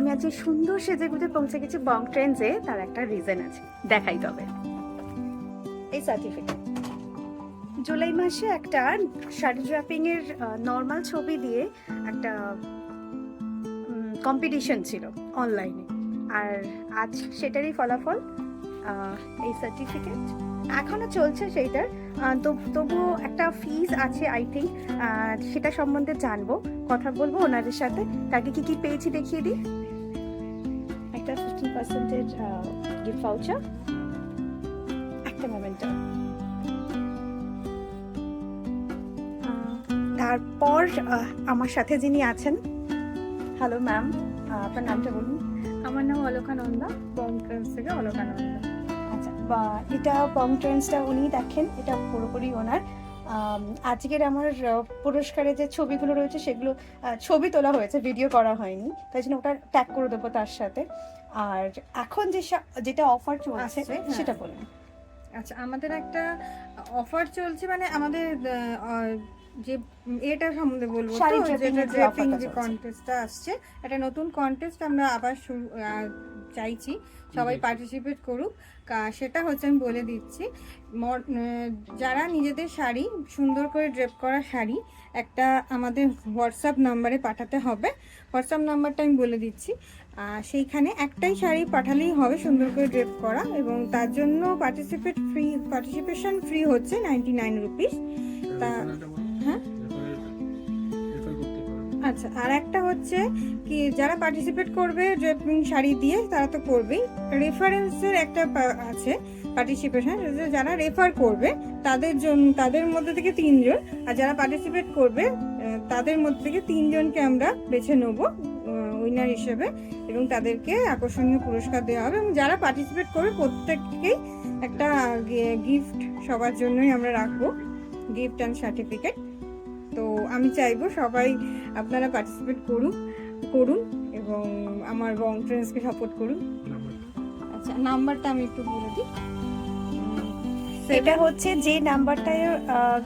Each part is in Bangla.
আমি আজ সুন্দর সেজে গুজে পৌঁছে গেছি বং ট্রেন্ডসে, তার একটা রিজন আছে, দেখাই তবে। এই সার্টিফিকেট জুলাই মাসে একটা শাড়ি ড্রাপিং এর নর্মাল ছবি দিয়ে একটা কম্পিটিশন ছিল অনলাইনে, আর আজ সেটারই ফলাফল এই সার্টিফিকেট। এখনো চলছে সেইটার, তবুও একটা ফিজ আছে আই থিঙ্ক, সেটা সম্বন্ধে জানবো, কথা বলবো ওনাদের সাথে। তাকে কি কি পেয়েছি দেখিয়ে দিই। একটা 50% গিফট ভাউচার, একটা মোমেন্ট। তারপর আমার সাথে যিনি আছেন, হ্যালো ম্যাম, আপনার নামটা বলুন। আমার নাম অলকানন্দা, বং ট্রেন্ডস থেকে অলকানন্দা। আচ্ছা, এটা বং ট্রেন্ডসটা উনি দেখেন, এটা পুরোপুরি ওনার। আজকের আমার পুরস্কারে যে ছবিগুলো রয়েছে সেগুলো ছবি তোলা হয়েছে, ভিডিও করা হয়নি, তাই জন্য ওটা ট্যাগ করে দেবো তার সাথে। আর এখন যেটা অফার চলছে সেটা বলুন। আচ্ছা, আমাদের একটা অফার চলছে, মানে আমাদের যে এটা সম্বন্ধে বলবো, যেটা ড্রেপিং যে কন্টেস্টটা আসছে, একটা নতুন কন্টেস্ট আমরা আবার চাইছি সবাই পার্টিসিপেট করুক। সেটা হচ্ছে আমি বলে দিচ্ছি, যারা নিজেদের শাড়ি সুন্দর করে ড্রেপ করা শাড়ি একটা আমাদের হোয়াটসঅ্যাপ নাম্বারে পাঠাতে হবে। হোয়াটসঅ্যাপ নাম্বারটা আমি বলে দিচ্ছি, সেইখানে একটাই শাড়ি পাঠালেই হবে সুন্দর করে ড্রেপ করা, এবং তার জন্য পার্টিসিপেশন ফ্রি হচ্ছে 99 রুপিস। তা হ্যাঁ, আচ্ছা, আর একটা হচ্ছে কি, যারা পার্টিসিপেট করবে ড্রেপিং শাড়ি দিয়ে তারা তো করবেই, রেফারেন্সের একটা আছে পার্টিসিপেশন, যারা রেফার করবে তাদের মধ্যে থেকে 3 জন, আর যারা পার্টিসিপেট করবে তাদের মধ্যে থেকে 3 জনকে আমরা বেছে নেবো উইনার হিসেবে, এবং তাদেরকে আকর্ষণীয় পুরস্কার দেওয়া হবে। এবং যারা পার্টিসিপেট করবে প্রত্যেককেই একটা গিফট সবার জন্যই আমরা রাখবো, গিফট অ্যান্ড সার্টিফিকেট। তো আমি চাইবো সবাই আপনারা পার্টিসিপেট করুন এবং আমার বং ট্রেন্ডসকে সাপোর্ট করুন। আচ্ছা, নাম্বারটা আমি একটু বলে দিই। এটা হচ্ছে যে নাম্বারটায়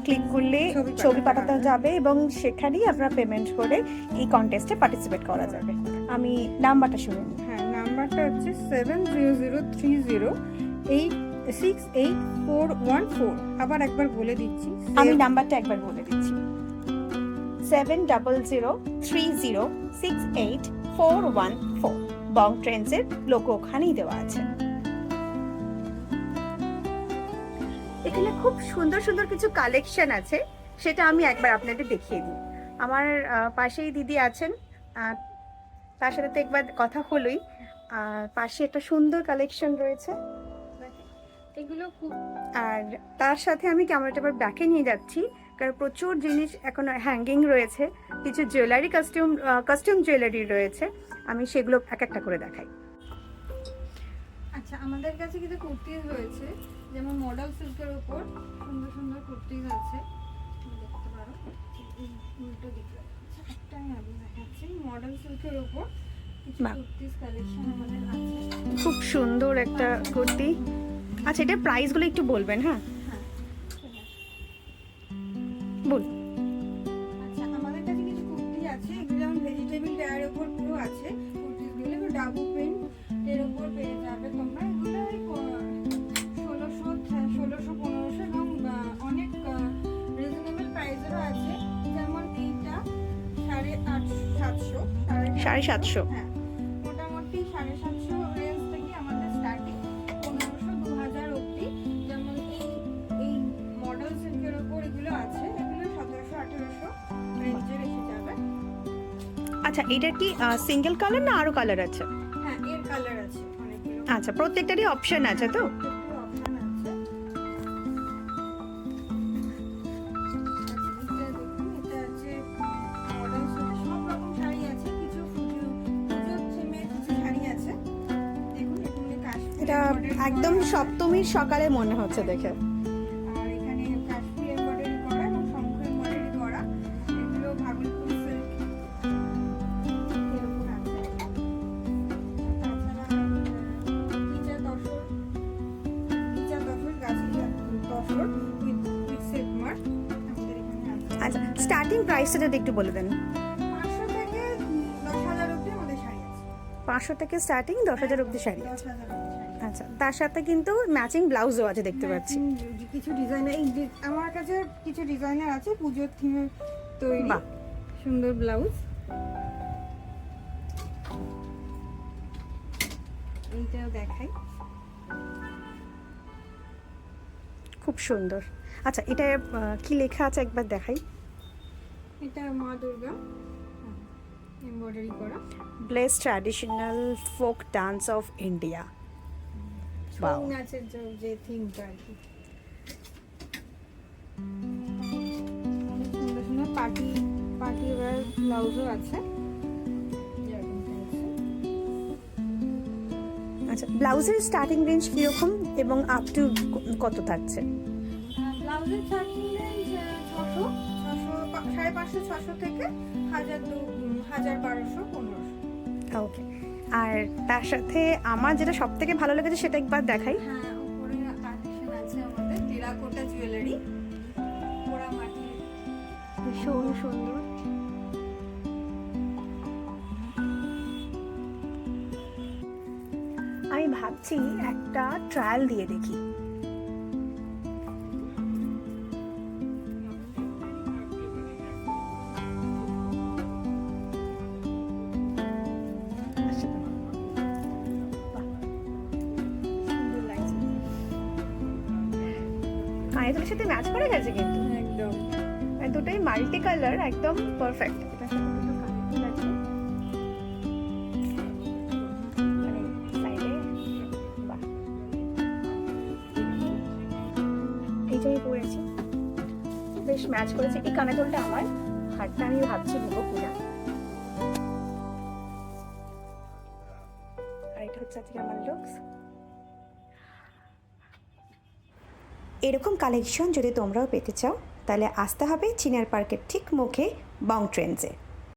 ক্লিক করলে ছবি পাঠাতে যাবে এবং সেখানেই আপনারা পেমেন্ট করে এই কন্টেস্টে পার্টিসিপেট করা যাবে। আমি নাম্বারটা শুনুন। হ্যাঁ, নাম্বারটা হচ্ছে 7003068414। আবার একবার বলে দিচ্ছি, আমি নাম্বারটা একবার বলে দিচ্ছি, 7003068414। বং ট্রেন্ডসের লোগো ওখানেই দেওয়া আছে। এখানে খুব সুন্দর সুন্দর কিছু কালেকশন আছে, সেটা আমি একবার আপনাদের দেখিয়ে দিই। আমার পাশেই দিদি আছেন, তার সাথে তো একবার কথা হলোই। পাশে একটা সুন্দর কালেকশন রয়েছে এগুলো খুব, আর তার সাথে আমি ক্যামেরাটা এবার ব্যাকে নিয়ে যাচ্ছি, কারণ প্রচুর জিনিস এখন হ্যাঙ্গিং রয়েছে, কিছু জুয়েলারি কাস্টিউম জুয়েলারি রয়েছে, আমি সেগুলো এক একটা করে দেখাই। আচ্ছা, আমাদের কাছে কিছু কুর্তিজ রয়েছে, যেমন মডেল সিল্কের উপর সুন্দর সুন্দর কুর্তিজ আছে, দেখতে পারো। উল্টো দিকে একটাই আমি দেখাচ্ছি, মডেল সিল্কের উপর কিছু কুর্তিজ কালেকশন আমাদের আছে। খুব সুন্দর একটা কুর্তি। আচ্ছা, এটার প্রাইসগুলো একটু বলবেন। হ্যাঁ, বল। আচ্ছা, আমাদের কাছে কিছু কুর্তি আছে, এগুলো যেমন ভেজিটেবল ডায়ের উপর পুরো আছে কুর্তিগুলো, এগুলো ডাবল প্রিন্ট এর উপর পেয়ে যাবে তোমরা। এগুলো 1600-1500 এবং অনেক রিজনেবল প্রাইসেরও আছে, যেমন এইটা 750। সাড়ে 750। হ্যাঁ, মোটামুটি 750 রেঞ্জ থেকে আমাদের স্টার্টিং, 1500-2000 অবধি। যেমন এই মডেল সিল্কের উপর এগুলো আছে, এগুলো 1700-1800 রেঞ্জে রেখে যাবে। আচ্ছা, এটা কি সিঙ্গেল কালার না আরো কালার আছে? হ্যাঁ, এর কালার আছে অনেকগুলো। আচ্ছা, প্রত্যেকটারই অপশন আছে তো? অপশন আছে। আচ্ছা, এটা দেখুন, এটা আছে মডেল সিল্কের, সব রকম শাড়ি আছে, কিছু পুজোর থিমের কিছু শাড়ি আছে। দেখুন, এখানে কাশ্মীর এটা একদম সপ্তমীর সকালে মনে হচ্ছে দেখে। আর এখানে কাশ্মীর এমব্রয়ডারি করা এবং শঙ্খ এমব্রয়ডারি করা, এগুলো ভাগলপুর সিল্ক এর উপর আছে। তাছাড়া নিচা তসর গাছি তসর উইথ সেট মার্ক আমাদের এখানে আছে। আচ্ছা, স্টার্টিং প্রাইসটা যদি একটু বলে দেন। 500 থেকে 10,000 অবধি আমাদের শাড়ি আছে। 500 থেকে স্টার্টিং 10,000 অবধি শাড়ি আছে। 10,000 শাড়ি। আচ্ছা, তার সাথে কিন্তু ম্যাচিং ব্লাউজও আছে দেখতে পাচ্ছি। কিছু ডিজাইনার আমার কাছে কিছু ডিজাইনার আছে পুজোর থিমে তৈরি, বাহ। সুন্দর ব্লাউজ। এইটাও দেখাই, খুব সুন্দর। আচ্ছা, এটা কি লেখা আছে একবার দেখাই। এটা মা দুর্গা এমব্রয়ডারি করা, bless traditional folk dance of India. Chhau নাচের যে থিমটা আর কি। সুন্দর সুন্দর পার্টি ওয়্যার ব্লাউজও আছে। আচ্ছা, ব্লাউজের স্টার্টিং রেঞ্জ কিরকম এবং আপ টু কত থাকছে? ব্লাউজের স্টার্টিং রেঞ্জ 600, 550, 600 থেকে 1200, 1500। ওকে। আর তার সাথে আমার যেটা সব থেকে ভালো লেগেছে সেটা একবার দেখাই। হ্যাঁ, উপরে কালেকশন আছে আমাদের টেরাকোটা জুয়েলারি, পোড়া মাটির, ভীষণ সুন্দর। আমি ভাবছি একটা ট্রায়াল দিয়ে দেখি। সুন্দর লাগছে কানের সাথে ম্যাচ করে গেছে কিন্তু, একদম। আর দুটোই মাল্টি কালার, একদম পারফেক্ট। এটার সাথে দুটো কানের আছে, মানে সাইডে। বাহ, এই যে আমি পরেছি বেশ ম্যাচ করেছে। এই কানের দুলটা আমার, হারটা আমি ভাবছি নেবো কিনা। আর এটা হচ্ছে আজকে আমার লুকস। এরকম কালেকশন যদি তোমরাও পেতে চাও তাহলে আসতে হবে চিনার পার্কের ঠিক মুখে বং ট্রেন্ডসে।